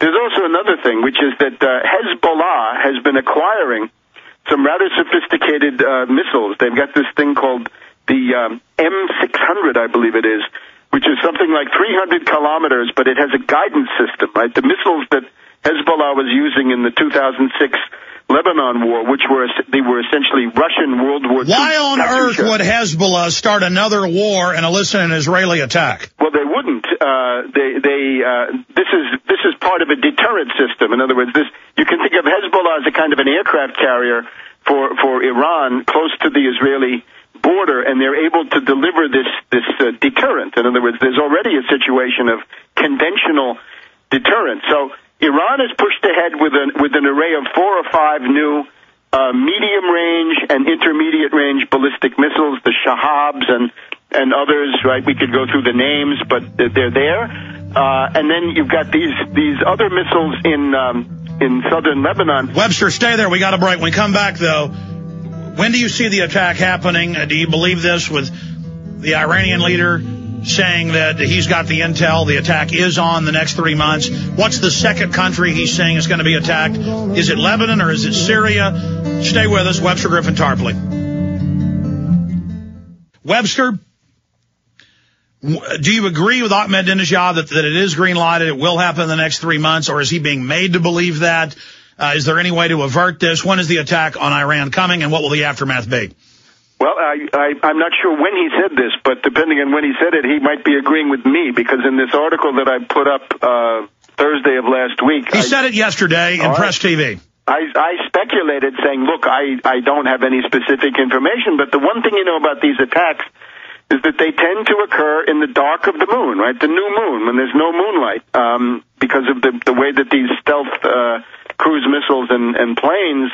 There's also another thing, which is that Hezbollah has been acquiring some rather sophisticated missiles. They've got this thing called the M600, I believe it is, which is something like 300 kilometers, but it has a guidance system, right? The missiles that Hezbollah was using in the 2006 Lebanon war, which were essentially Russian World War II. Why on earth would Hezbollah start another war and elicit an Israeli attack? Well, they wouldn't. This is part of a deterrent system. In other words, you can think of Hezbollah as a kind of an aircraft carrier for Iran close to the Israeli border, and they're able to deliver this deterrent. In other words, there's already a situation of conventional deterrent. So Iran has pushed ahead with an array of 4 or 5 new medium-range and intermediate-range ballistic missiles, the Shahabs and others, right? We could go through the names, but they're there. And then you've got these other missiles in southern Lebanon. Webster, stay there. We got a break. When we come back, though, when do you see the attack happening? Do you believe this with the Iranian leader saying that he's got the intel, the attack is on the next 3 months? What's the second country he's saying is going to be attacked? Is it Lebanon or is it Syria? Stay with us, Webster Griffin Tarpley. Webster, do you agree with Ahmadinejad that it is green-lighted, it will happen in the next 3 months, or is he being made to believe that? Is there any way to avert this? When is the attack on Iran coming, and what will the aftermath be? Well, I'm not sure when he said this, but depending on when he said it, he might be agreeing with me, because in this article that I put up Thursday of last week... He said it yesterday in Press TV. I speculated saying, look, I don't have any specific information, but the one thing you know about these attacks is that they tend to occur in the dark of the moon, right? The new moon, when there's no moonlight, because of the way that these stealth cruise missiles and planes,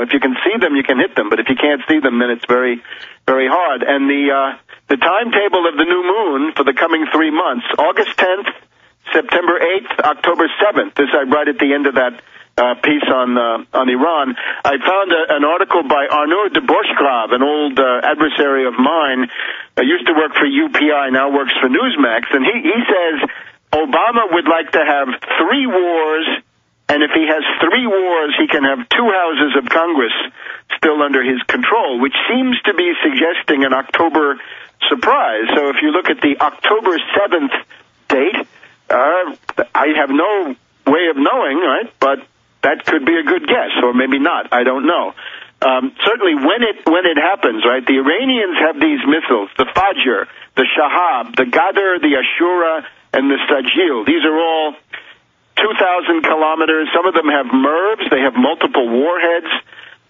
if you can see them, you can hit them, but if you can't see them, then it's very, very hard. And the timetable of the new moon for the coming 3 months, August 10th, September 8th, October 7th, this I write at the end of that piece on Iran. I found an article by Arnaud de Boschgrave, an old adversary of mine, used to work for UPI, now works for Newsmax, and he says Obama would like to have 3 wars, and if he has 3 wars, he can have 2 houses of Congress still under his control, which seems to be suggesting an October surprise. So if you look at the October 7th date, I have no way of knowing, right? But that could be a good guess, or maybe not. I don't know. Certainly, when it happens, right? The Iranians have these missiles: the Fajr, the Shahab, the Ghadr, the Ashura, and the Sajil. These are all 2,000 kilometers. Some of them have MIRVs. They have multiple warheads.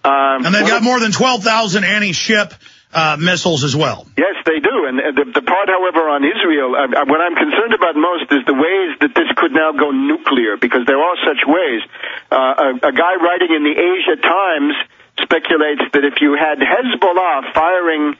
And they've got more than 12,000 anti-ship missiles as well. Yes, they do. And the part, however, on Israel, what I'm concerned about most is the ways that this could now go nuclear, because there are such ways. A guy writing in the Asia Times speculates that if you had Hezbollah firing,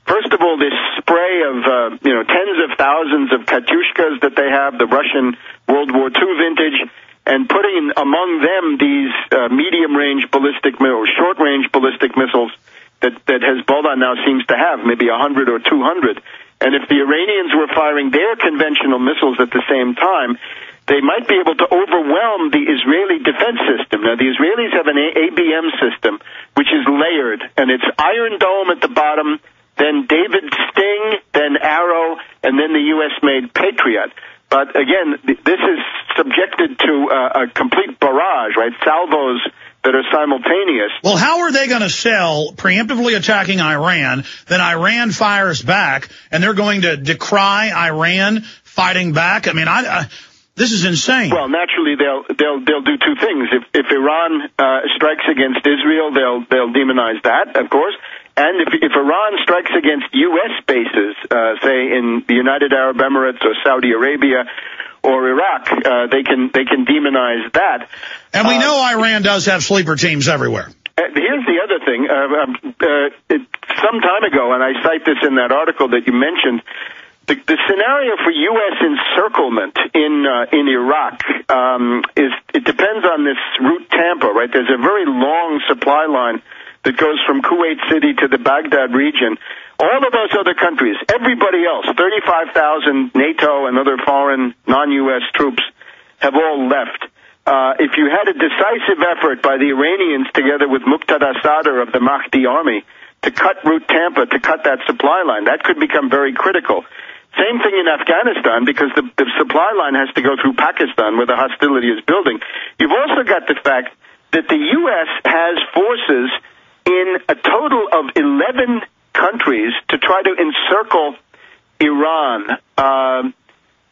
first of all, this spray of tens of thousands of Katyushkas that they have, the Russian World War II vintage, and putting among them these medium-range ballistic missiles, short-range ballistic missiles that Hezbollah now seems to have, maybe 100 or 200. And if the Iranians were firing their conventional missiles at the same time, they might be able to overwhelm the Israeli defense system. Now, the Israelis have an ABM system, which is layered, and it's Iron Dome at the bottom, then David Sting, then Arrow, and then the U.S.-made Patriot. But again, this is subjected to a complete barrage, right? Salvos that are simultaneous. Well, how are they going to sell preemptively attacking Iran, then Iran fires back, and they're going to decry Iran fighting back? I mean, this is insane. Well, naturally, they'll do 2 things. If Iran strikes against Israel, they'll demonize that, of course. And if Iran strikes against U.S. bases, say in the United Arab Emirates or Saudi Arabia or Iraq, they can demonize that. And we know Iran does have sleeper teams everywhere. Here's the other thing. Some time ago, and I cite this in that article that you mentioned, the scenario for U.S. encirclement in Iraq it depends on this route Tampa, right? There's a very long supply line that goes from Kuwait City to the Baghdad region. All of those other countries, everybody else, 35,000 NATO and other foreign non-U.S. troops have all left. if you had a decisive effort by the Iranians together with Muqtada Sadr of the Mahdi army to cut Route Tampa, to cut that supply line, that could become very critical. Same thing in Afghanistan, because the supply line has to go through Pakistan, where the hostility is building. You've also got the fact that the U.S. has forces in a total of 11 countries to try to encircle Iran.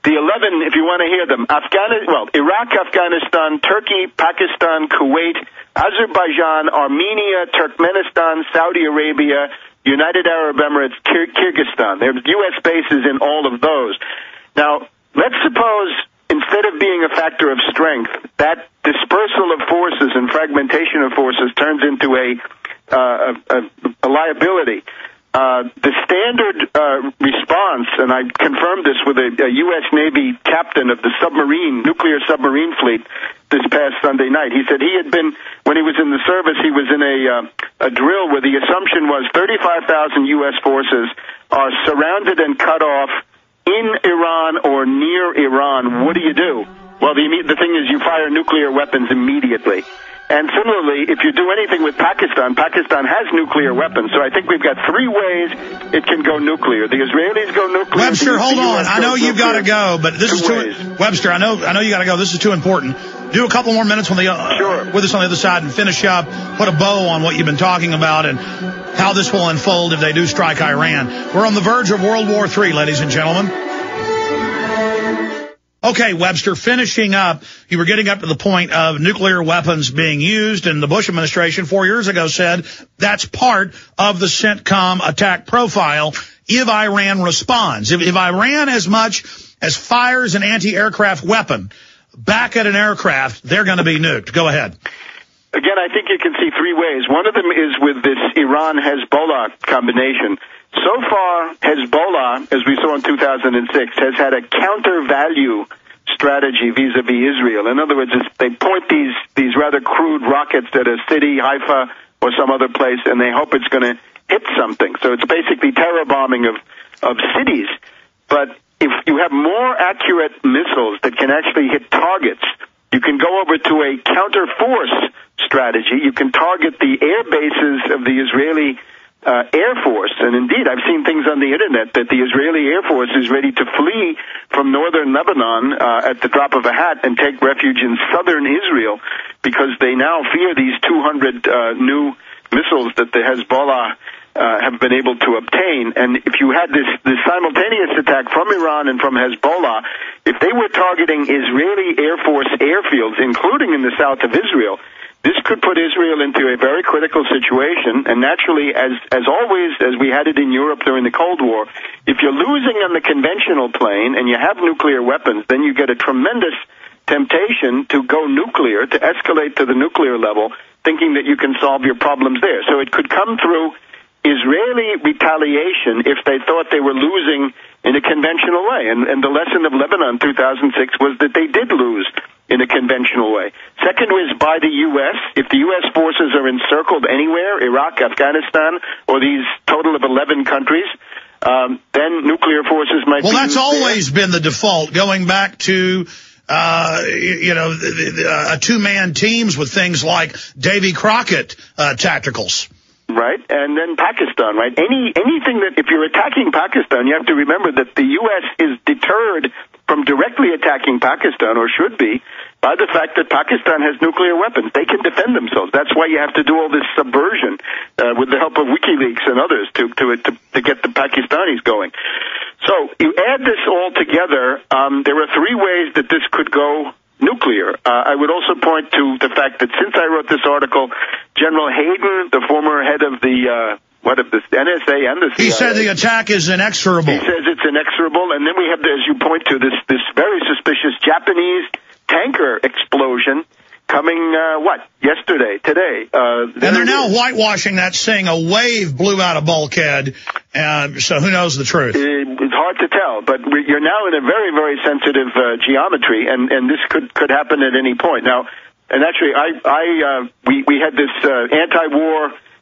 The 11, if you want to hear them, Iraq, Afghanistan, Turkey, Pakistan, Kuwait, Azerbaijan, Armenia, Turkmenistan, Saudi Arabia, United Arab Emirates, Kyrgyzstan. There's U.S. bases in all of those. Now, let's suppose, instead of being a factor of strength, that dispersal of forces and fragmentation of forces turns into a liability. The standard response, and I confirmed this with a U.S. Navy captain of the nuclear submarine fleet this past Sunday night. He said he had been, when he was in the service, he was in a drill where the assumption was 35,000 U.S. forces are surrounded and cut off in Iran or near Iran. What do you do? Well, the thing is you fire nuclear weapons immediately. And similarly, if you do anything with Pakistan, Pakistan has nuclear weapons. So I think we've got three ways it can go nuclear. The Israelis go nuclear. Webster, hold on. I know you've got to go, but this is too... Webster, I know you got to go. This is too important. Do a couple more minutes with us on the other side and finish up, put a bow on what you've been talking about and how this will unfold if they do strike Iran. We're on the verge of World War III, ladies and gentlemen. Okay, Webster, finishing up, you were getting up to the point of nuclear weapons being used, and the Bush administration 4 years ago said that's part of the CENTCOM attack profile if Iran responds. If Iran as much as fires an anti-aircraft weapon back at an aircraft, they're going to be nuked. Go ahead. Again, I think you can see three ways. One of them is with this Iran-Hezbollah combination. So far, Hezbollah, as we saw in 2006, has had a counter-value strategy vis-a-vis Israel. In other words, they point these rather crude rockets at a city, Haifa, or some other place, and they hope it's going to hit something. So it's basically terror bombing of cities. But if you have more accurate missiles that can actually hit targets, you can go over to a counter-force strategy. You can target the air bases of the Israeli Air Force, and indeed I've seen things on the internet that the Israeli Air Force is ready to flee from northern Lebanon at the drop of a hat and take refuge in southern Israel because they now fear these 200 new missiles that the Hezbollah have been able to obtain. And if you had this simultaneous attack from Iran and from Hezbollah, if they were targeting Israeli Air Force airfields, including in the south of Israel, this could put Israel into a very critical situation, and naturally, as always, as we had it in Europe during the Cold War, if you're losing on the conventional plane and you have nuclear weapons, then you get a tremendous temptation to go nuclear, to escalate to the nuclear level, thinking that you can solve your problems there. So it could come through Israeli retaliation if they thought they were losing in a conventional way. And the lesson of Lebanon 2006 was that they did lose in a conventional way. Second was by the U.S. If the U.S. forces are encircled anywhere, Iraq, Afghanistan, or these total of 11 countries, then nuclear forces might be used. Well, that's always been the default, going back to two-man teams with things like Davy Crockett tacticals. Right, and then Pakistan, right? Anything that, if you're attacking Pakistan, you have to remember that the U.S. is deterred from directly attacking Pakistan, or should be, by the fact that Pakistan has nuclear weapons. They can defend themselves. That's why you have to do all this subversion with the help of WikiLeaks and others to get the Pakistanis going. So you add this all together, there are three ways that this could go nuclear. I would also point to the fact that since I wrote this article, General Hayden, the former head of the NSA and the CIA, he said the attack is inexorable. He says it's inexorable, and then we have, as you point to, this very suspicious Japanese tanker explosion coming, today. And they're now whitewashing that, saying a wave blew out a bulkhead, so who knows the truth? It's hard to tell, but you're now in a very, very sensitive geometry, and this could happen at any point. Now, and actually, we had this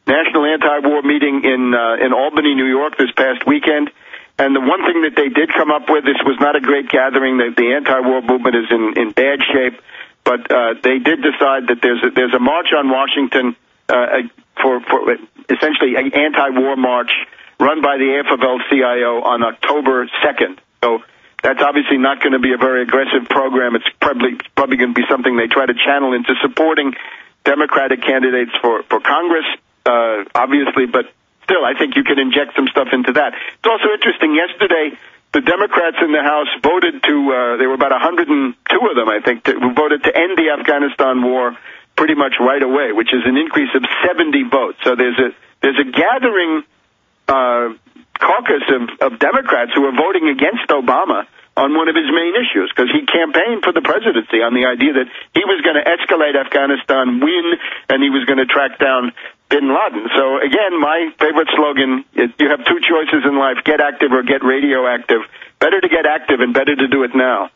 national anti-war meeting in Albany, New York this past weekend, and the one thing that they did come up with, this was not a great gathering. The anti-war movement is in bad shape. But they did decide that there's a march on Washington for essentially an anti-war march run by the AFL-CIO on October 2nd. So that's obviously not going to be a very aggressive program. It's probably going to be something they try to channel into supporting Democratic candidates for Congress, obviously, but still, I think you can inject some stuff into that. It's also interesting, yesterday, the Democrats in the House voted there were about 102 of them, I think, who voted to end the Afghanistan war pretty much right away, which is an increase of 70 votes. So there's a gathering caucus of Democrats who are voting against Obama on one of his main issues, because he campaigned for the presidency on the idea that he was going to escalate Afghanistan, win, and he was going to track down bin Laden. So, again, my favorite slogan is you have two choices in life, get active or get radioactive. Better to get active and better to do it now.